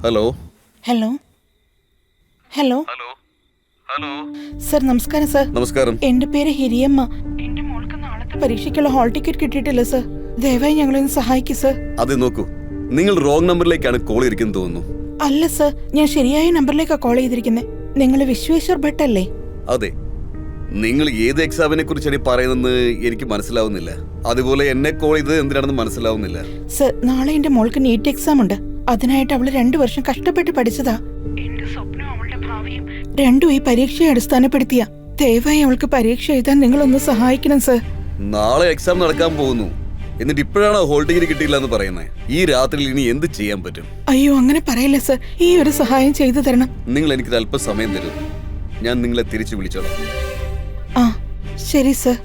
Hello hello hello hello hello sir, നമസ്കാരം sir. നമസ്കാരം. എന്റെ പേര് ഹിരിയമ്മ. എന്റെ മോൾക്ക് നാളത്തെ പരീക്ഷയ്ക്കുള്ള ഹാൾ ടിക്കറ്റ് കിട്ടിയിട്ടില്ല സർ. ദയവായി ഞങ്ങളൊന്ന് സഹായിക്കും സർ. അത് നോക്കൂ, നിങ്ങൾ റോങ് നമ്പറിലേക്കാണ് കോൾ ചെയ്തിരിക്കുന്നത് തോന്നുന്നു. അല്ല സർ, ഞാൻ ശരിയായ നമ്പറിലേക്കാണ് കോൾ ചെയ്തിരിക്കുന്നത്. നിങ്ങൾ വിശ്വേശ്വർ ഭട്ട് അല്ലേ? അതെ. നിങ്ങൾ ഏത് എക്സാമിനെ കുറിച്ചാണ് പറയുന്നത് എനിക്ക് മനസ്സിലാവുന്നില്ല. അതുപോലെ എന്നെ കോൾ ചെയ്തത് എന്തിനാണെന്ന് മനസ്സിലാവുന്നില്ല. സർ, നാളെ എന്റെ മോൾക്ക് നീറ്റ് എക്സാം ഉണ്ട്. അതിനായിട്ട് അവള് 2 വർഷം കഷ്ടപ്പെട്ട് പഠിച്ചതാ. എന്റെ സ്വപ്നം അവളുടെ ഭാവിയും രണ്ടും ഈ പരീക്ഷയെ അടിസ്ഥാനപ്പെടുത്തിയ. ദയവായി അവൾക്ക് പരീക്ഷ എഴുതാൻ നിങ്ങളൊന്ന് സഹായിക്കണം സർ. നാളെ എക്സാം നടക്കാൻ പോകുന്നു, എന്നിട്ട് ഇപ്പോഴാണ് ഹോൾ ടിക്കറ്റ് കിട്ടിയില്ല എന്ന് പറയുന്നത്. ഈ രാത്രിയിൽ ഇനി എന്ത് ചെയ്യാൻ പറ്റും? അയ്യോ, അങ്ങനെ പറയില്ല സർ. ഈ ഒരു സഹായം ചെയ്തു തരണം. നിങ്ങൾ എനിക്ക് അല്പം സമയം തരും, ഞാൻ നിങ്ങളെ തിരിച്ചു വിളിച്ചോളാം. ആ, ശരി സർ.